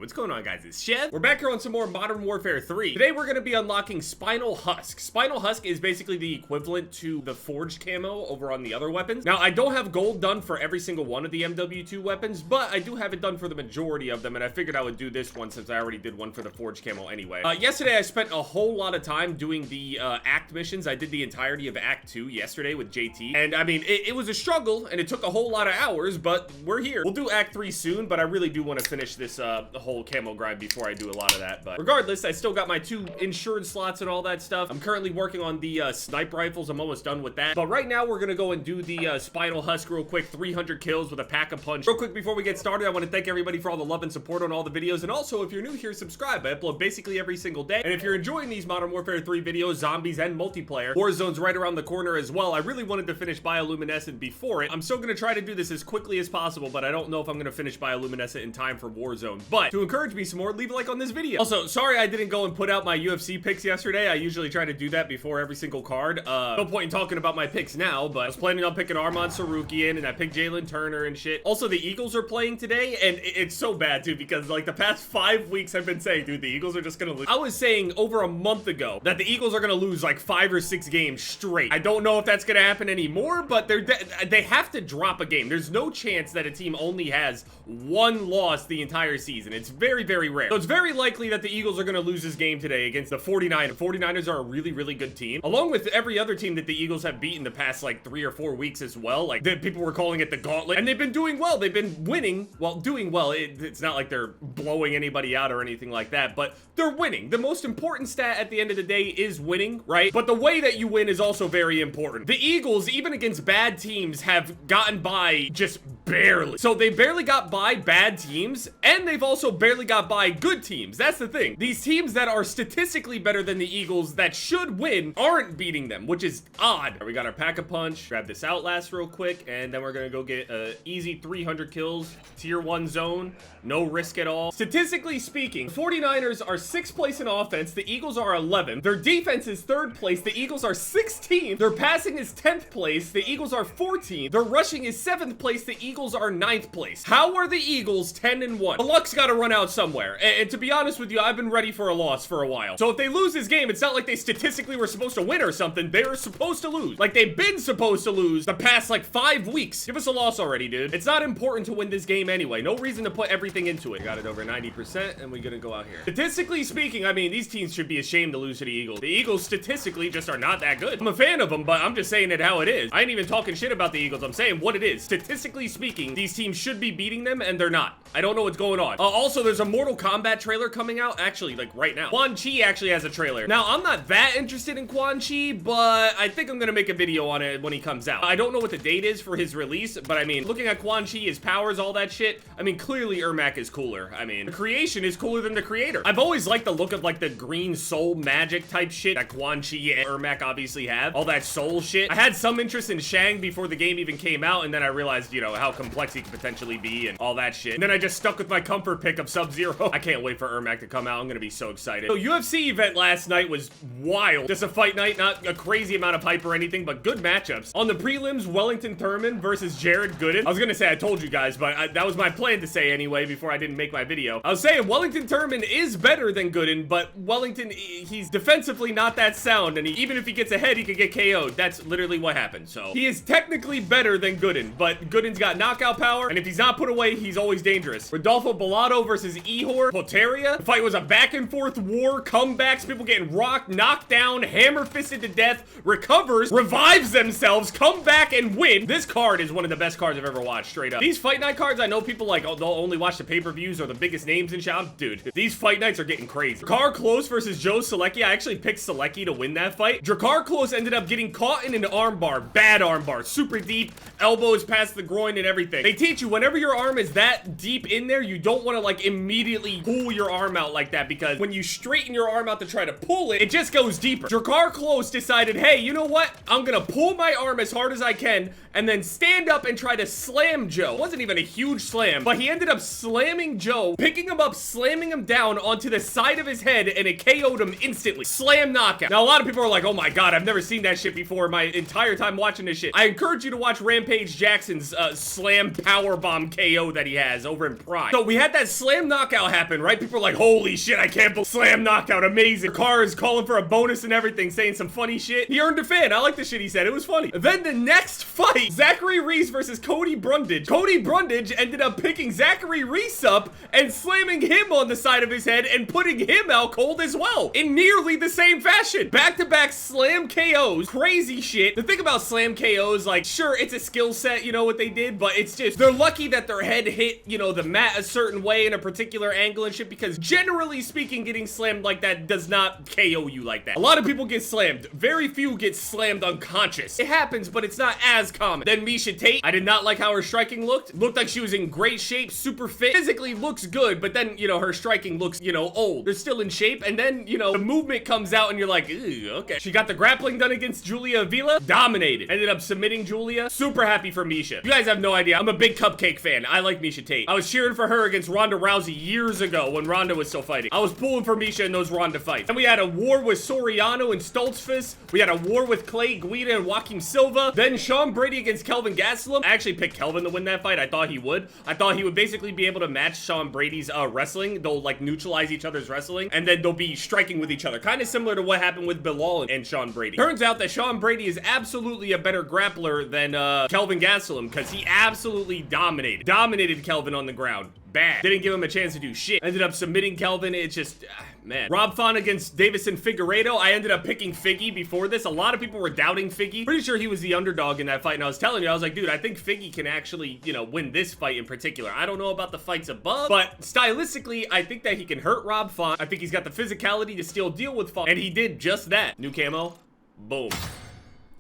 What's going on, guys? It's Chev. We're back here on some more Modern Warfare 3. Today we're going to be unlocking Spinal Husk. Spinal Husk is basically the equivalent to the forged camo over on the other weapons. Now, I don't have gold done for every single one of the MW2 weapons, but I do have it done for the majority of them, and I figured I would do this one since I already did one for the forged camo anyway. Yesterday I spent a whole lot of time doing the act missions. I did the entirety of Act 2 yesterday with JT, and I mean, it was a struggle, and it took a whole lot of hours, but we're here. We'll do Act 3 soon, but I really do want to finish this whole camo grind before I do a lot of that. But regardless, I still got my 2 insured slots and all that stuff. I'm currently working on the sniper rifles. I'm almost done with that. But right now we're gonna go and do the Spinal Husk real quick. 300 kills with a pack-a-punch. Real quick before we get started, I want to thank everybody for all the love and support on all the videos. And also, if you're new here, subscribe. I upload basically every single day. And if you're enjoying these Modern Warfare 3 videos, zombies and multiplayer, Warzone's right around the corner as well. I really wanted to finish Bioluminescent before it. I'm still gonna try to do this as quickly as possible, but I don't know if I'm gonna finish Bioluminescent in time for Warzone. But to encourage me some more, leave a like on this video. Also, sorry I didn't go and put out my UFC picks yesterday. I usually try to do that before every single card. No point in talking about my picks now, but I was planning on picking Armand Sarukian, and I picked Jalen Turner and shit. Also, the Eagles are playing today, and it's so bad too, because like the past 5 weeks I've been saying, dude, the Eagles are just gonna lose. I was saying over a month ago that the Eagles are gonna lose like 5 or 6 games straight. I don't know if that's gonna happen anymore, but they have to drop a game. There's no chance that a team only has 1 loss the entire season. It's very, very rare. So it's very likely that the Eagles are going to lose this game today against the 49ers. The 49ers are a really, really good team, along with every other team that the Eagles have beaten the past like 3 or 4 weeks as well. Like, people were calling it the gauntlet, and they've been doing well. They've been winning. Well, doing well. It's not like they're blowing anybody out or anything like that, but they're winning. The most important stat at the end of the day is winning, right? But the way that you win is also very important. The Eagles, even against bad teams, have gotten by just barely. So they barely got by bad teams, and they've also barely got by good teams. That's the thing. These teams that are statistically better than the Eagles that should win aren't beating them, which is odd. We got our pack-a-punch. Grab this Outlast real quick, and then we're gonna go get easy 300 kills, tier 1 zone, no risk at all. Statistically speaking, the 49ers are 6th place in offense. The Eagles are 11th. Their defense is 3rd place. The Eagles are 16th. Their passing is 10th place. The Eagles are 14th. Their rushing is 7th place. The Eagles are 9th place. How are the Eagles 10-1? The luck's gotta run out somewhere. And to be honest with you, I've been ready for a loss for a while. So if they lose this game, it's not like they statistically were supposed to win or something. They were supposed to lose. Like, they've been supposed to lose the past like 5 weeks. Give us a loss already, dude. It's not important to win this game anyway. No reason to put everything into it. Got it over 90%, and we're gonna go out here. Statistically speaking, I mean, these teams should be ashamed to lose to the Eagles. The Eagles statistically just are not that good. I'm a fan of them, but I'm just saying it how it is. I ain't even talking shit about the Eagles. I'm saying what it is. Statistically speaking, these teams should be beating them, and they're not. I don't know what's going on. Also, there's a Mortal Kombat trailer coming out, actually, like right now. Quan Chi actually has a trailer. Now, I'm not that interested in Quan Chi, but I think I'm gonna make a video on it when he comes out. I don't know what the date is for his release, but I mean, looking at Quan Chi, his powers, all that shit, I mean, clearly Ermac is cooler. I mean, the creation is cooler than the creator. I've always liked the look of like the green soul magic type shit that Quan Chi and Ermac obviously have. All that soul shit. I had some interest in Shang before the game even came out, and then I realized, you know, how complex he could potentially be and all that shit. And then I just stuck with my comfort pick of Sub-Zero. I can't wait for Ermac to come out. I'm gonna be so excited. So UFC event last night was wild. Just a fight night, not a crazy amount of hype or anything, but good matchups. On the prelims, Wellington Thurman versus Jared Gooden. I was gonna say I told you guys, but that was my plan to say anyway before I didn't make my video. I was saying Wellington Thurman is better than Gooden, but Wellington, he's defensively not that sound, and even if he gets ahead, he could get KO'd. That's literally what happened. So he is technically better than Gooden, but Gooden's got knockout power, and if he's not put away, he's always dangerous. Rodolfo Bellato versus Ihor Poteria. The fight was a back and forth war, comebacks, people getting rocked, knocked down, hammer fisted to death, recovers, revives themselves, come back and win. This card is one of the best cards I've ever watched, straight up. These fight night cards, I know people like, oh, they'll only watch the pay-per-views or the biggest names and shit. Dude, these fight nights are getting crazy. Drakkar Klose versus Joe Selecki. I actually picked Selecki to win that fight. Drakkar Klose ended up getting caught in an armbar, bad armbar, super deep, elbows past the groin and everything. They teach you whenever your arm is that deep in there, you don't want to like immediately pull your arm out like that, because when you straighten your arm out to try to pull it, it just goes deeper. Drakkar Klose decided, hey, you know what? I'm gonna pull my arm as hard as I can and then stand up and try to slam Joe. It wasn't even a huge slam, but he ended up slamming Joe, picking him up, slamming him down onto the side of his head, and it KO'd him instantly. Slam knockout. Now, a lot of people are like, oh my god, I've never seen that shit before my entire time watching this shit. I encourage you to watch Rampage Jackson's slam powerbomb KO that he has over in Prime. So we had that slam knockout happen, right? People are like, holy shit, I can't believe slam knockout, amazing. Carr is calling for a bonus and everything, saying some funny shit. He earned a fan. I like the shit he said. It was funny. Then the next fight, Zachary Reese versus Cody Brundage. Cody Brundage ended up picking Zachary Reese up and slamming him on the side of his head and putting him out cold as well in nearly the same fashion. Back-to-back slam KOs. Crazy shit. The thing about slam KOs, like, sure, it's a skill set, you know what they did, but it's just, they're lucky that their head hit, you know, the mat a certain way in a particular angle and shit, because generally speaking, getting slammed like that does not KO you like that. A lot of people get slammed. Very few get slammed unconscious. It happens, but it's not as common. Then Miesha Tate, I did not like how her striking looked. Looked like she was in great shape, super fit. Physically looks good, but then, you know, her striking looks, you know, old. They're still in shape, and then, you know, the movement comes out and you're like, ew, okay. She got the grappling done against Julia Avila. Dominated. Ended up submitting Julia. Super happy for Miesha. You guys have no idea. I'm a big Cupcake fan. I like Miesha Tate. I was cheering for her against Ronda Rousey years ago when Ronda was still fighting. I was pulling for Miesha in those Ronda fights. And we had a war with Soriano and Stoltzfus. We had a war with Clay Guida and Joaquin Silva. Then Sean Brady against Kelvin Gastelum. I actually picked Kelvin to win that fight. I thought he would. I thought he would basically be able to match Sean Brady's wrestling. They'll like neutralize each other's wrestling, and then they'll be striking with each other. Kind of similar to what happened with Bilal and Sean Brady. Turns out that Sean Brady is absolutely a better grappler than Kelvin Gastelum, because he absolutely dominated Kelvin on the ground. Bad. Didn't give him a chance to do shit. Ended up submitting Kelvin. It's just, man. Rob Font against Davison Figueiredo. I ended up picking Figgy before this. A lot of people were doubting Figgy. Pretty sure he was the underdog in that fight. And I was telling you, I was like, dude, I think Figgy can actually, you know, win this fight in particular. I don't know about the fights above, but stylistically, I think that he can hurt Rob Font. I think he's got the physicality to still deal with Font. And he did just that. New camo. Boom.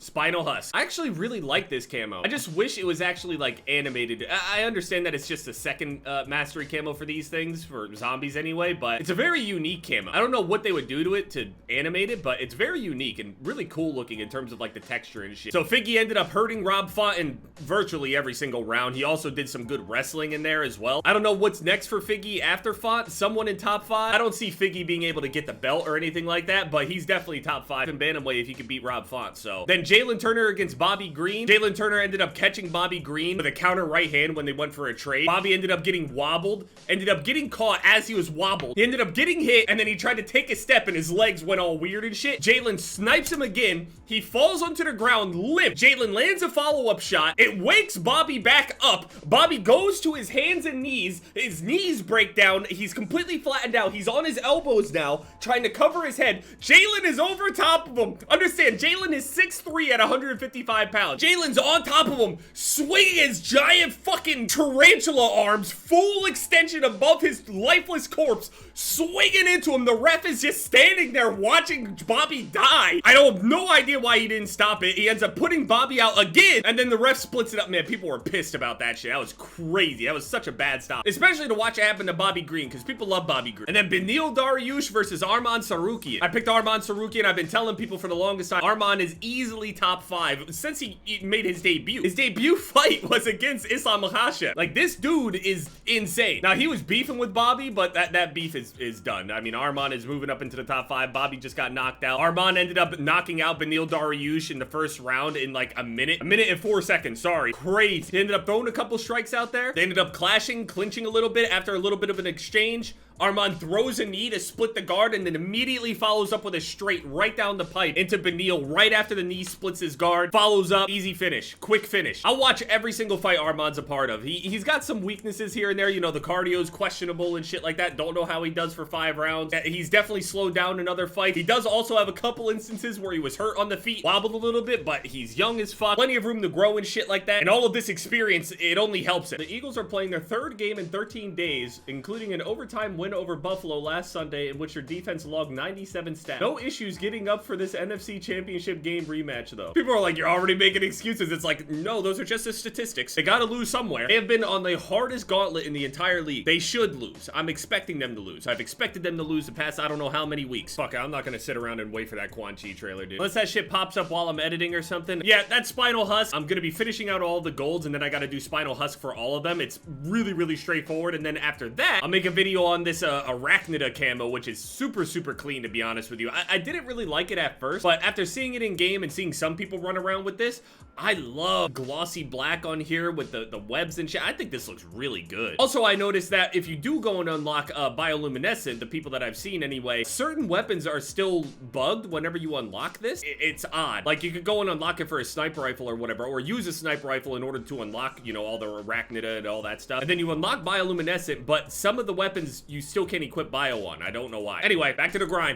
Spinal Husk. I actually really like this camo. I just wish it was actually like animated. I understand that it's just a second mastery camo for these things, for zombies anyway, but it's a very unique camo. I don't know what they would do to it to animate it, but it's very unique and really cool looking in terms of like the texture and shit. So Figgy ended up hurting Rob Font in virtually every single round. He also did some good wrestling in there as well. I don't know what's next for Figgy after Font. Someone in top 5. I don't see Figgy being able to get the belt or anything like that, but he's definitely top 5 in bantamweight if he could beat Rob Font. So then Jalen Turner against Bobby Green. Jalen Turner ended up catching Bobby Green with a counter right hand when they went for a trade. Bobby ended up getting wobbled, ended up getting caught as he was wobbled. He ended up getting hit, and then he tried to take a step and his legs went all weird and shit. Jalen snipes him again. He falls onto the ground limp. Jalen lands a follow-up shot. It wakes Bobby back up. Bobby goes to his hands and knees. His knees break down. He's completely flattened out. He's on his elbows now, trying to cover his head. Jalen is over top of him. Understand, Jalen is 6'3" at 155 pounds. Jalen's on top of him, swinging his giant fucking tarantula arms, full extension above his lifeless corpse, swinging into him. The ref is just standing there watching Bobby die. I have no idea why he didn't stop it. He ends up putting Bobby out again, and then the ref splits it up. Man, people were pissed about that shit. That was crazy. That was such a bad stop, especially to watch it happen to Bobby Green, because people love Bobby Green. And then Beneil Dariush versus Arman Sarukian. I picked Arman Sarukian. I've been telling people for the longest time, Arman is easily top 5 since he made his debut. His debut fight was against Islam Makhachev. Like, this dude is insane. Now, he was beefing with Bobby, but that beef is done. I mean, Arman is moving up into the top 5. Bobby just got knocked out. Arman ended up knocking out Beneil Dariush in the first round in like a minute and 4 seconds. Sorry. Crazy. He ended up throwing a couple strikes out there. They ended up clashing, clinching a little bit after a little bit of an exchange. Arman throws a knee to split the guard and then immediately follows up with a straight right down the pipe into Beneil right after the knee splits his guard. Follows up, easy finish, quick finish. I'll watch every single fight Arman's a part of. He's got some weaknesses here and there. You know, the cardio's questionable and shit like that. Don't know how he does for 5 rounds. He's definitely slowed down in other fights. He does also have a couple instances where he was hurt on the feet, wobbled a little bit, but he's young as fuck. Plenty of room to grow and shit like that. And all of this experience, it only helps it. The Eagles are playing their 3rd game in 13 days, including an overtime win over Buffalo last Sunday, in which their defense logged 97 stats. No issues getting up for this NFC Championship game rematch, though. People are like, you're already making excuses. It's like, no, those are just the statistics. They gotta lose somewhere. They have been on the hardest gauntlet in the entire league. They should lose. I'm expecting them to lose. I've expected them to lose the past, I don't know how many weeks. Fuck it, I'm not gonna sit around and wait for that Quan Chi trailer, dude. Unless that shit pops up while I'm editing or something. Yeah, that's Spinal Husk. I'm gonna be finishing out all the golds, and then I gotta do Spinal Husk for all of them. It's really, really straightforward, and then after that, I'll make a video on this this Arachnida camo, which is super, super clean, to be honest with you. I didn't really like it at first, but after seeing it in game and seeing some people run around with this, I love glossy black on here with the webs and shit. I think this looks really good. Also, I noticed that if you do go and unlock bioluminescent, the people that I've seen anyway, certain weapons are still bugged whenever you unlock this. It's odd. Like, you could go and unlock it for a sniper rifle or whatever, or use a sniper rifle in order to unlock, you know, all the Arachnida and all that stuff. And then you unlock bioluminescent, but some of the weapons you still can't equip bio on. I don't know why. Anyway, back to the grind.